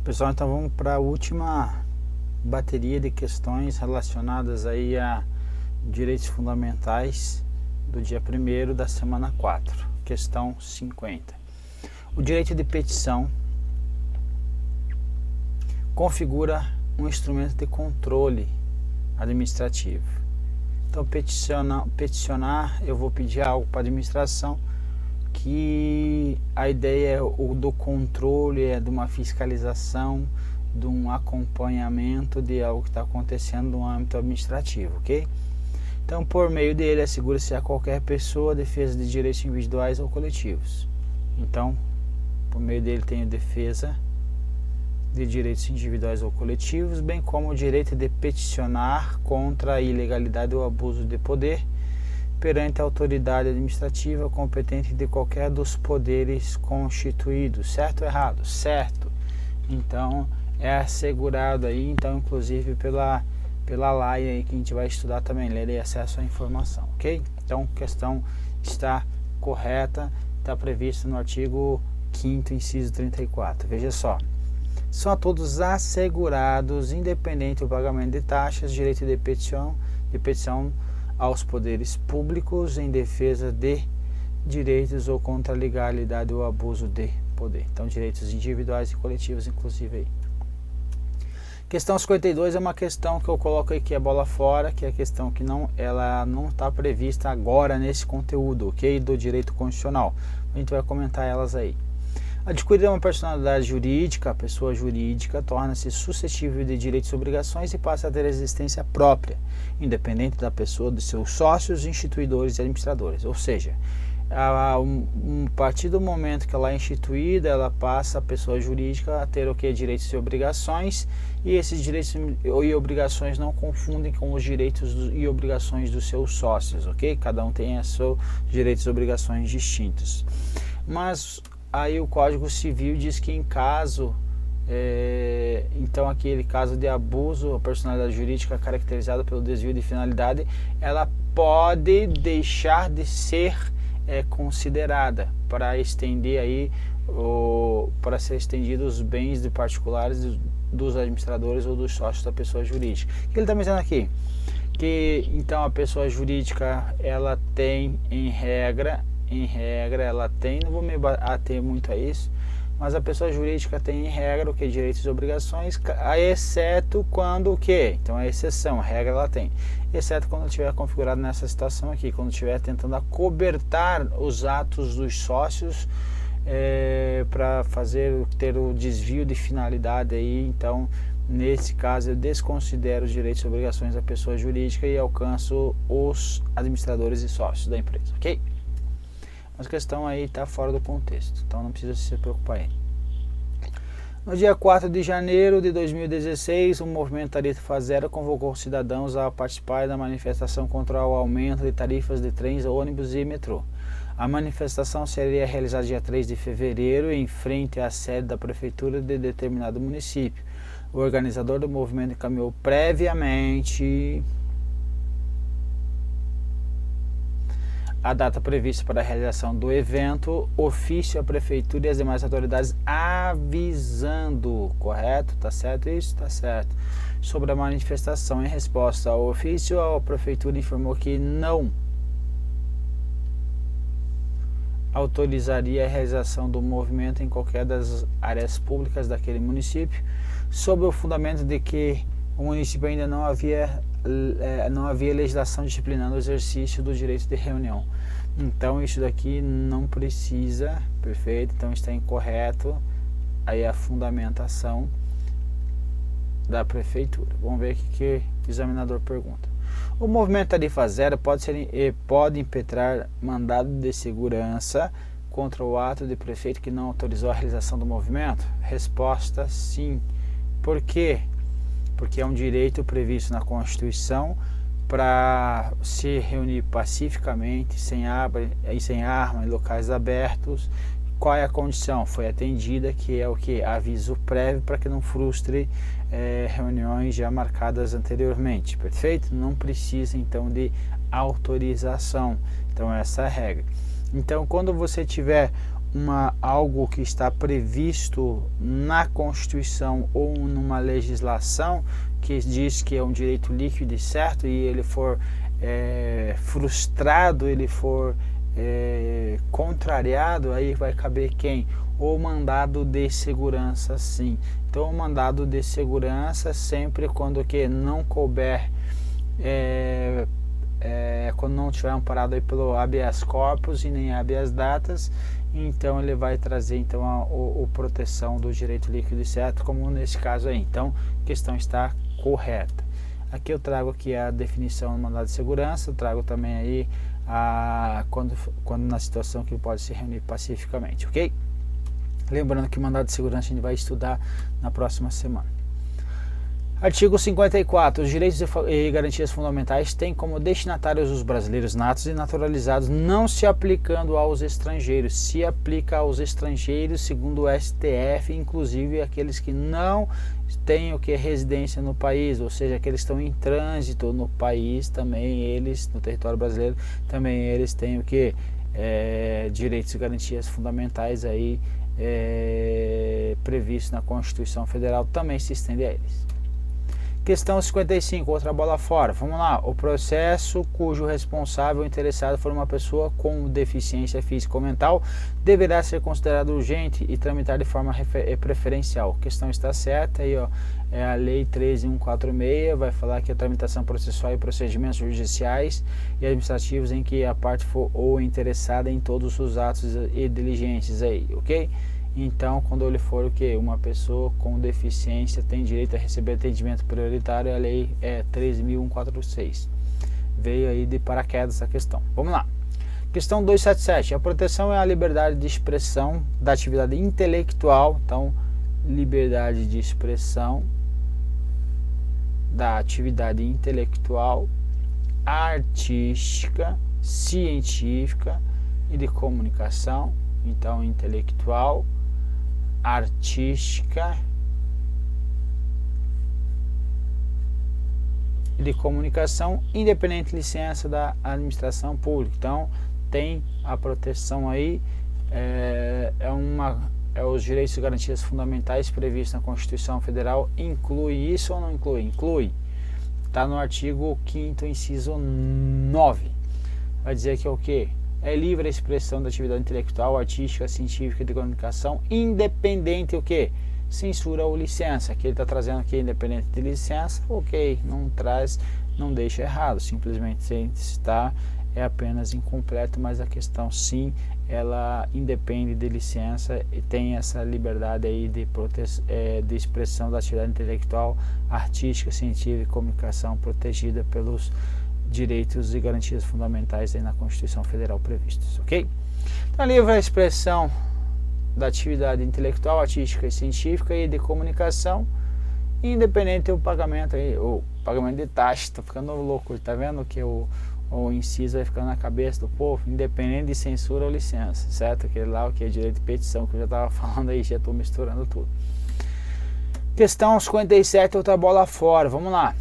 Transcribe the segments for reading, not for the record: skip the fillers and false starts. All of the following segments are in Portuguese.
Pessoal, então vamos para a última bateria de questões relacionadas aí a direitos fundamentais do dia 1º da semana 4, questão 50. O direito de petição configura um instrumento de controle administrativo. Então, peticionar, eu vou pedir algo para a administração, que a ideia é do controle, é de uma fiscalização, de um acompanhamento de algo que está acontecendo no âmbito administrativo, ok? Então, por meio dele, assegura-se a qualquer pessoa a defesa de direitos individuais ou coletivos. Então, por meio dele tem a defesa de direitos individuais ou coletivos, bem como o direito de peticionar contra a ilegalidade ou abuso de poder perante a autoridade administrativa competente de qualquer dos poderes constituídos. Certo ou errado? Certo. Então, é assegurado aí, então, inclusive pela lei aí que a gente vai estudar também, lei de acesso à informação, ok? Então, a questão está correta, está prevista no artigo 5º, inciso 34. Veja só. São a todos assegurados, independente do pagamento de taxas, direito de petição aos poderes públicos em defesa de direitos ou contra a legalidade ou abuso de poder. Então, direitos individuais e coletivos, inclusive aí. Questão 52 é uma questão que eu coloco aí que é bola fora, que é a questão que ela não está prevista agora nesse conteúdo, ok? Do direito constitucional. A gente vai comentar elas aí. Adquirir uma personalidade jurídica, a pessoa jurídica torna-se suscetível de direitos e obrigações e passa a ter existência própria, independente da pessoa, de seus sócios, instituidores e administradores. Ou seja, a partir do momento que ela é instituída, ela passa a pessoa jurídica a ter o que? Direitos e obrigações, e esses direitos e obrigações não confundem com os direitos e obrigações dos seus sócios, ok? Cada um tem seus direitos e obrigações distintos. Mas aí o Código Civil diz que em caso, então aquele caso de abuso, a personalidade jurídica caracterizada pelo desvio de finalidade, ela pode deixar de ser considerada para estender aí, para ser estendido os bens de particulares dos administradores ou dos sócios da pessoa jurídica. O que ele está me dizendo aqui? Que então a pessoa jurídica, ela tem em regra ela tem, não vou me ater muito a isso, mas a pessoa jurídica tem em regra o que? Direitos e obrigações, exceto quando o que? Então é exceção, a regra ela tem, exceto quando estiver configurado nessa situação aqui, quando estiver tentando acobertar os atos dos sócios para ter o desvio de finalidade aí. Então, nesse caso, eu desconsidero os direitos e obrigações da pessoa jurídica e alcanço os administradores e sócios da empresa, ok? Mas a questão aí está fora do contexto, então não precisa se preocupar aí. No dia 4 de janeiro de 2016, o movimento Tarifa Zero convocou os cidadãos a participar da manifestação contra o aumento de tarifas de trens, ônibus e metrô. A manifestação seria realizada dia 3 de fevereiro em frente à sede da prefeitura de determinado município. O organizador do movimento encaminhou previamente a data prevista para a realização do evento, ofício à prefeitura e às demais autoridades avisando, correto? Tá certo isso? Tá certo. Sobre a manifestação, em resposta ao ofício, a prefeitura informou que não autorizaria a realização do movimento em qualquer das áreas públicas daquele município, sob o fundamento de que o município ainda não havia legislação disciplinando o exercício do direito de reunião. Então isso daqui não precisa, perfeito, então está incorreto aí a fundamentação da prefeitura. Vamos ver o que o examinador pergunta. O movimento Tarifa Zero pode impetrar mandado de segurança contra o ato de prefeito que não autorizou a realização do movimento? Resposta: sim. Por quê? Porque é um direito previsto na Constituição para se reunir pacificamente, sem arma, em locais abertos. Qual é a condição? Foi atendida, que é o que? Aviso prévio para que não frustre reuniões já marcadas anteriormente, perfeito? Não precisa então de autorização, então essa é a regra. Então quando você tiver algo que está previsto na Constituição ou numa legislação que diz que é um direito líquido e certo, e ele for frustrado, ele for contrariado, aí vai caber quem? O mandado de segurança, sim. Então, o mandado de segurança, sempre quando que não couber, quando não tiver amparado aí pelo habeas corpus e nem habeas datas, então ele vai trazer então a proteção do direito líquido e certo, como nesse caso aí. Então, a questão está correta. Aqui eu trago aqui a definição do mandado de segurança, eu trago também aí quando na situação que pode se reunir pacificamente, ok? Lembrando que o mandado de segurança a gente vai estudar na próxima semana. Artigo 54. Os direitos e garantias fundamentais têm como destinatários os brasileiros natos e naturalizados, não se aplicando aos estrangeiros. Se aplica aos estrangeiros, segundo o STF, inclusive aqueles que não têm residência no país, ou seja, aqueles que estão em trânsito no país, também eles, no território brasileiro, também eles têm direitos e garantias fundamentais aí previstos na Constituição Federal, também se estende a eles. Questão 55, outra bola fora. Vamos lá. O processo cujo responsável interessado for uma pessoa com deficiência física ou mental deverá ser considerado urgente e tramitar de forma preferencial. A questão está certa aí, ó. É a Lei 13.146, vai falar que a tramitação processual e procedimentos judiciais e administrativos em que a parte for ou interessada em todos os atos e diligências aí, ok? Então, quando ele for uma pessoa com deficiência tem direito a receber atendimento prioritário, a lei é 13.146. Veio aí de paraquedas essa questão. Vamos lá. Questão 277. A proteção é a liberdade de expressão da atividade intelectual. Então, liberdade de expressão da atividade intelectual, artística, científica e de comunicação. Então, intelectual, artística e de comunicação, independente de licença da administração pública. Então, tem a proteção aí, os direitos e garantias fundamentais previstos na Constituição Federal. Inclui isso ou não inclui? Inclui. Está no artigo 5º, inciso 9. Vai dizer que é o quê? É livre a expressão da atividade intelectual, artística, científica e de comunicação, independente censura ou licença. Que ele está trazendo aqui, independente de licença, ok, não traz, não deixa errado, simplesmente sem citar é apenas incompleto, mas a questão sim, ela independe de licença e tem essa liberdade aí de expressão da atividade intelectual, artística, científica e comunicação protegida pelos direitos e garantias fundamentais aí na Constituição Federal previstos, ok? Então, livre a expressão da atividade intelectual, artística e científica e de comunicação, independente do pagamento aí, o pagamento de taxa. Tá ficando louco, tá vendo que o inciso vai ficando na cabeça do povo, independente de censura ou licença, certo? Aquele lá, o que é direito de petição, que eu já estava falando aí, já estou misturando tudo. Questão 57, outra bola fora, vamos lá,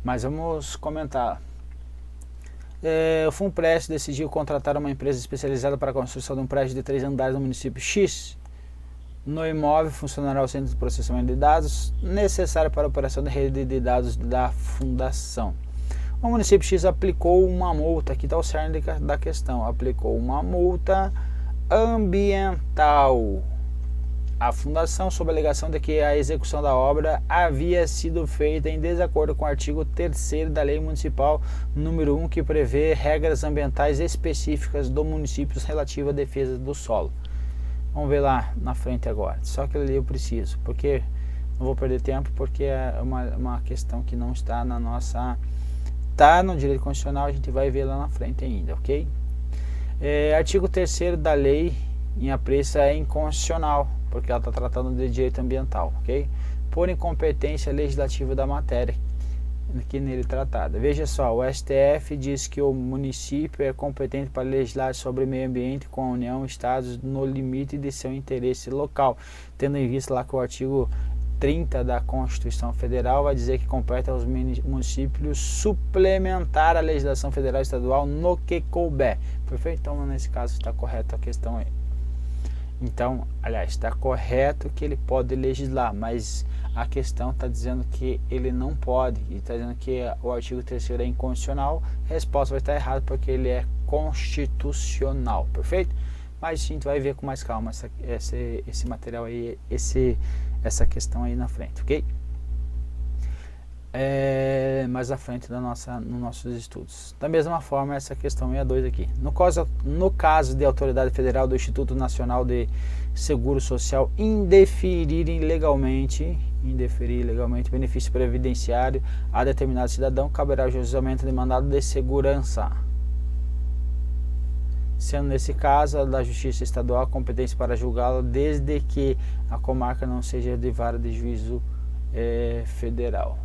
mas vamos comentar. O Funpresp decidiu contratar uma empresa especializada para a construção de um prédio de 3 andares no município X. No imóvel funcionará o centro de processamento de dados necessário para a operação da rede de dados da fundação. O município X aplicou uma multa, aqui está o cerne da questão, aplicou uma multa ambiental à fundação sob a alegação de que a execução da obra havia sido feita em desacordo com o artigo 3º da Lei Municipal número 1, que prevê regras ambientais específicas do município relativa à defesa do solo. Vamos ver lá na frente agora, só que ali eu preciso, porque não vou perder tempo, porque é uma questão que não está na nossa... Está no direito constitucional, a gente vai ver lá na frente ainda, ok? Artigo 3º da lei em apreço é inconstitucional, porque ela está tratando de direito ambiental, ok? Por incompetência legislativa da matéria aqui nele tratada. Veja só, o STF diz que o município é competente para legislar sobre meio ambiente com a União, estados no limite de seu interesse local, tendo em vista lá que o artigo 30 da Constituição Federal vai dizer que compete aos municípios suplementar a legislação federal e estadual no que couber. Perfeito? Então, nesse caso, está correta a questão aí. Então, aliás, está correto que ele pode legislar, mas a questão está dizendo que ele não pode, e está dizendo que o artigo 3º é inconstitucional. A resposta vai estar errada porque ele é constitucional, perfeito? Mas a gente vai ver com mais calma esse material aí, essa questão aí na frente, ok? Mais à frente nos nossos estudos. Da mesma forma, essa questão 62 aqui. No caso de autoridade federal do Instituto Nacional de Seguro Social indeferir legalmente benefício previdenciário a determinado cidadão, caberá o juizamento de mandado de segurança, sendo nesse caso da Justiça Estadual a competência para julgá-lo, desde que a comarca não seja de vara de juízo federal.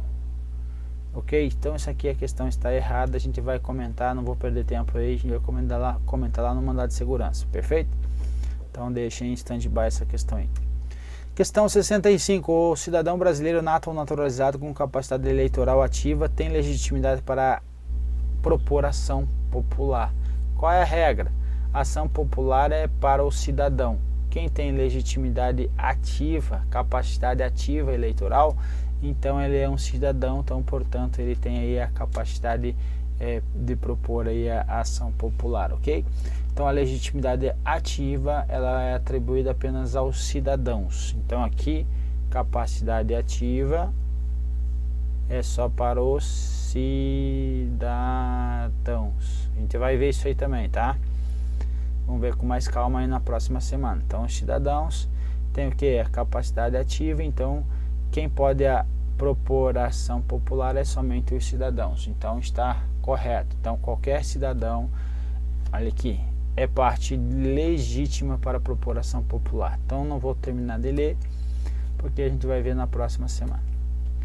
Ok? Então isso aqui a questão está errada, a gente vai comentar, não vou perder tempo aí, a gente vai comentar lá no mandado de segurança, perfeito? Então deixa em stand-by essa questão aí. Questão 65, o cidadão brasileiro nato ou naturalizado com capacidade eleitoral ativa tem legitimidade para propor ação popular. Qual é a regra? A ação popular é para o cidadão. Quem tem legitimidade ativa, capacidade ativa eleitoral, então ele é um cidadão, então portanto ele tem aí a capacidade de propor aí a ação popular, ok? Então a legitimidade ativa ela é atribuída apenas aos cidadãos. Então aqui capacidade ativa é só para os cidadãos. A gente vai ver isso aí também, tá? Vamos ver com mais calma aí na próxima semana. Então os cidadãos tem o que? A capacidade ativa, então quem pode propor a ação popular é somente os cidadãos. Então está correto. Então qualquer cidadão, olha aqui, é parte legítima para propor ação popular. Então não vou terminar de ler, porque a gente vai ver na próxima semana.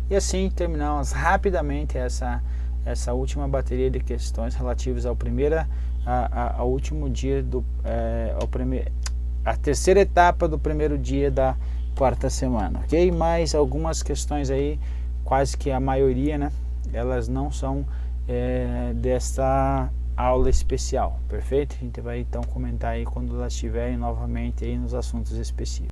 E assim terminamos rapidamente essa última bateria de questões relativas ao último dia a terceira etapa do primeiro dia da quarta semana, ok? Mas algumas questões aí, quase que a maioria, né? Elas não são desta aula especial, perfeito? A gente vai então comentar aí quando elas estiverem novamente aí nos assuntos específicos.